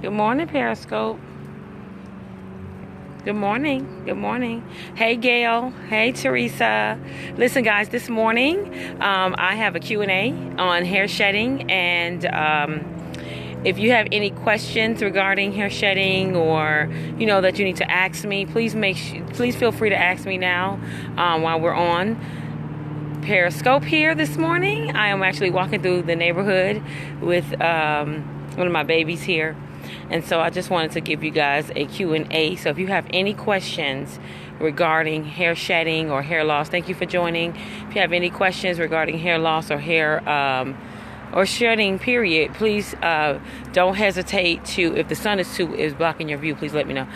Good morning, Periscope. Good morning. Good morning. Hey, Gail. Hey, Teresa. Listen, guys, this morning I have a Q&A on hair shedding, and if you have any questions regarding hair shedding, or that you need to ask me, please feel free to ask me now while we're on Periscope here this morning. I am actually walking through the neighborhood with one of my babies here, and so I just wanted to give you guys a Q&A. So if you have any questions regarding hair shedding or hair loss, thank you for joining. If you have any questions regarding hair loss or hair or shedding period, please don't hesitate to, if the sun is blocking your view, please let me know.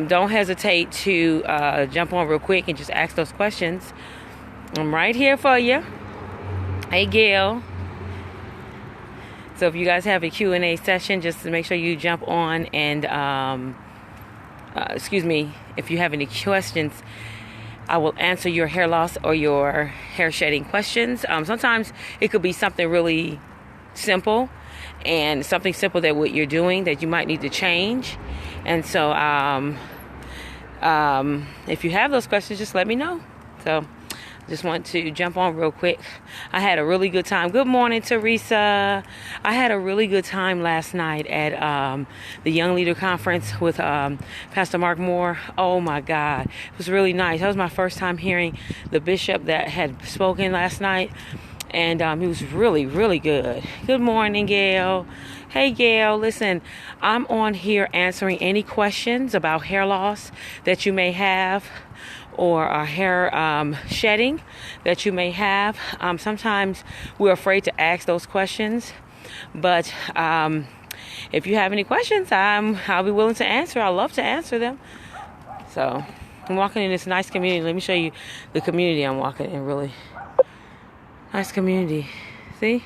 Don't hesitate to jump on real quick and just ask those questions. I'm right here for you. Hey, Gail. So if you guys have a Q&A session, just to make sure you jump on and, if you have any questions, I will answer your hair loss or your hair shedding questions. Sometimes it could be something really simple, and something simple that what you're doing that you might need to change. And so if you have those questions, just let me know. So just want to jump on real quick. I had a really good time. Good morning, Teresa. I had a really good time last night at the Young Leader Conference with Pastor Mark Moore. Oh my God, it was really nice. That was my first time hearing the bishop that had spoken last night, and he was really, really good. Good morning, Gail. Hey, Gail. Listen, I'm on here answering any questions about hair loss that you may have, or hair shedding that you may have. Sometimes we're afraid to ask those questions, but if you have any questions, I'll be willing to answer. I love to answer them. So I'm walking in this nice community. Let me show you the community I'm walking in. Really nice community. See?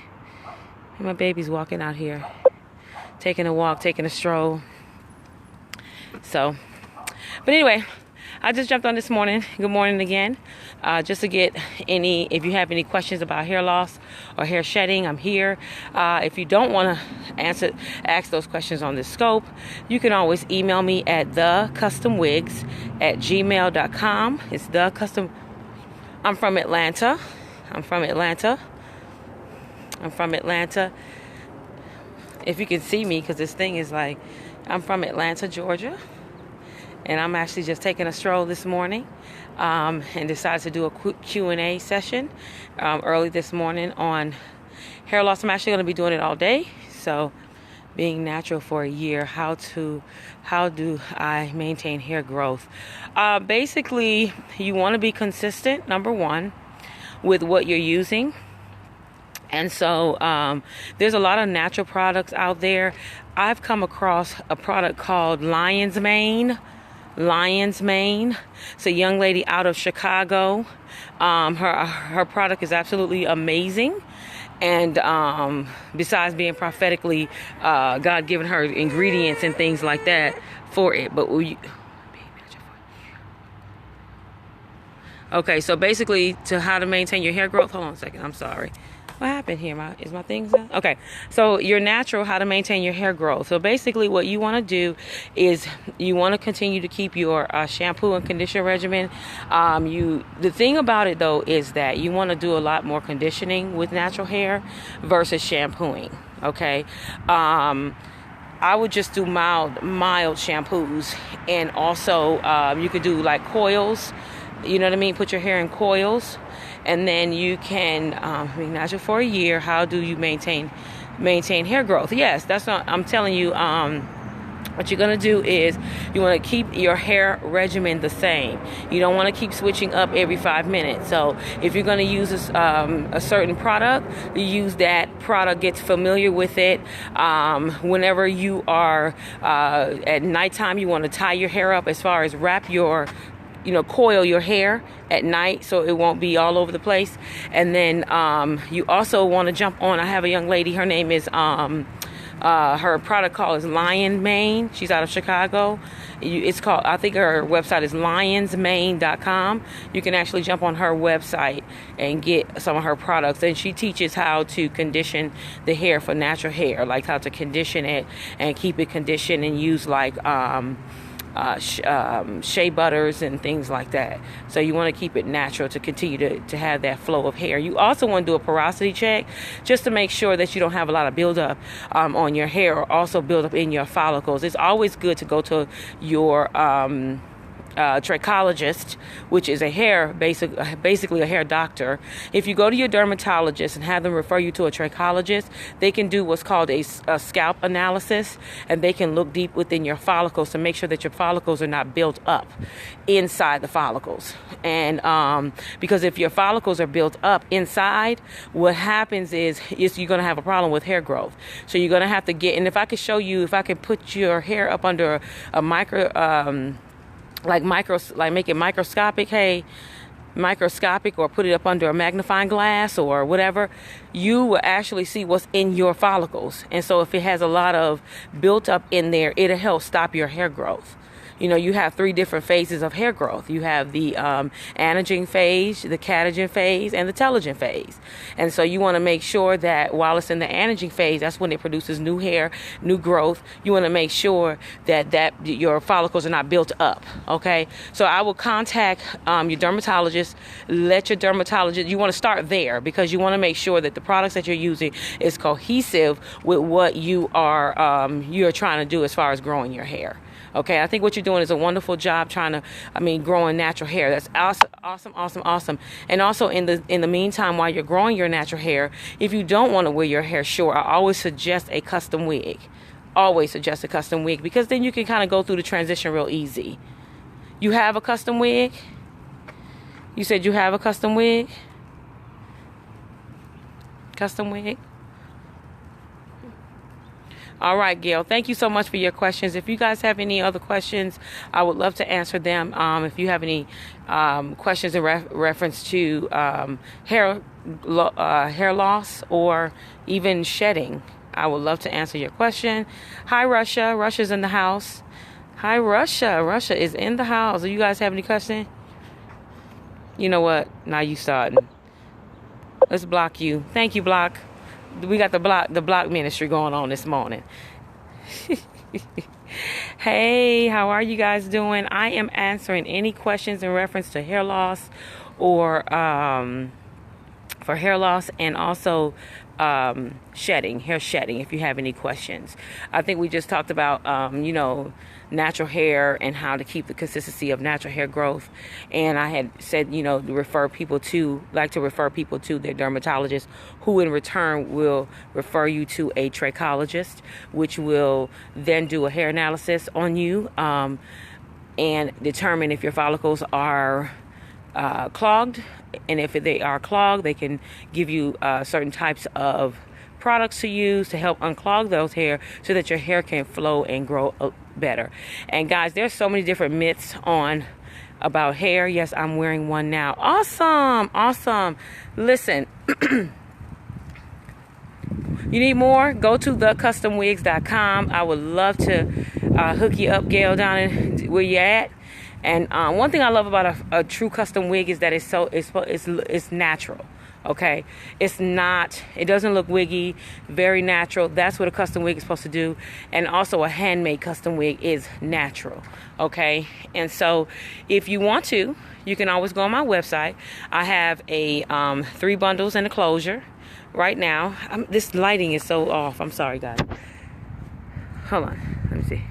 My baby's walking out here, taking a walk, taking a stroll. So, but anyway, I just jumped on this morning. Good morning again. Just to get if you have any questions about hair loss or hair shedding, I'm here. If you don't want to ask those questions on this scope, you can always email me at thecustomwigs@gmail.com. It's the custom. I'm from Atlanta. If you can see me, because this thing is like, I'm from Atlanta, Georgia. And I'm actually just taking a stroll this morning and decided to do a quick Q&A session early this morning on hair loss. I'm actually going to be doing it all day. So being natural for a year, how do I maintain hair growth? Basically, you want to be consistent, number one, with what you're using. And so there's a lot of natural products out there. I've come across a product called Lion's Mane. It's a young lady out of Chicago. Her product is absolutely amazing, and besides being prophetically God given her ingredients and things like that for it. But okay, so basically, to how to maintain your hair growth. Hold on a second. I'm sorry. What happened here? Is my things done? Okay, so your natural, how to maintain your hair growth. So basically what you want to do is you want to continue to keep your shampoo and conditioner regimen. The thing about it though is that you want to do a lot more conditioning with natural hair versus shampooing. Okay, I would just do mild shampoos, and also you could do like coils. You know what I mean? Put your hair in coils, and then you can be natural for a year. How do you maintain hair growth? Yes, that's what I'm telling you. What you're going to do is you want to keep your hair regimen the same. You don't want to keep switching up every 5 minutes. So if you're going to use a certain product, you use that product, get familiar with it. Whenever you are at nighttime, you want to tie your hair up, as far as wrap your coil your hair at night so it won't be all over the place. And then you also want to jump on. I have a young lady, her name is Her product called is Lion Mane. She's out of Chicago. It's called, I think her website is lionsmane.com. You can actually jump on her website and get some of her products. And she teaches how to condition the hair for natural hair, like how to condition it and keep it conditioned, and use like shea butters and things like that. So you want to keep it natural to continue to have that flow of hair. You also want to do a porosity check just to make sure that you don't have a lot of buildup on your hair, or also buildup in your follicles. It's always good to go to your trichologist, which is basically a hair doctor. If you go to your dermatologist and have them refer you to a trichologist, they can do what's called a scalp analysis, and they can look deep within your follicles to make sure that your follicles are not built up inside the follicles. And because if your follicles are built up inside, what happens is you're going to have a problem with hair growth. So you're going to have to and if I could show you, if I could put your hair up under a make it microscopic, or put it up under a magnifying glass or whatever, you will actually see what's in your follicles. And so if it has a lot of built up in there, it'll help stop your hair growth. You know, you have 3 different phases of hair growth. You have the anagen phase, the catagen phase, and the telogen phase. And so you want to make sure that while it's in the anagen phase, that's when it produces new hair, new growth. You want to make sure that your follicles are not built up, okay? So I will contact your dermatologist. Let your dermatologist, you want to start there, because you want to make sure that the products that you're using is cohesive with what you're trying to do as far as growing your hair. Okay, I think what you're doing is a wonderful job growing natural hair. That's awesome. And also in the meantime, while you're growing your natural hair, if you don't want to wear your hair short, I always suggest a custom wig. Because then you can kind of go through the transition real easy. You have a custom wig? You said you have a custom wig? Custom wig? All right, Gail, thank you so much for your questions. If you guys have any other questions, I would love to answer them. If you have any questions in reference to hair loss or even shedding, I would love to answer your question. Hi, Russia. Russia's in the house. Hi, Russia. Russia is in the house. Do you guys have any questions? You know what? Now you starting. Let's block you. Thank you, block. We got the block ministry going on this morning. Hey, how are you guys doing? I am answering any questions in reference to hair loss, or for hair loss, and also hair shedding, if you have any questions. I think we just talked about natural hair and how to keep the consistency of natural hair growth. And I had said, to refer people to their dermatologist, who in return will refer you to a trichologist, which will then do a hair analysis on you and determine if your follicles are clogged. And if they are clogged, they can give you certain types of products to use to help unclog those hair, so that your hair can flow and grow better. And guys, there's so many different myths about hair. Yes, I'm wearing one now. Awesome. Listen, you need more? Go to thecustomwigs.com. I would love to hook you up, Gail, down where you're at. And one thing I love about a true custom wig is that it's natural. Okay, it doesn't look wiggy, very natural. That's what a custom wig is supposed to do. And also a handmade custom wig is natural. Okay, and so if you want to, you can always go on my website. I have a 3 bundles and a closure right now. This lighting is so off. I'm sorry, guys. Hold on, let me see.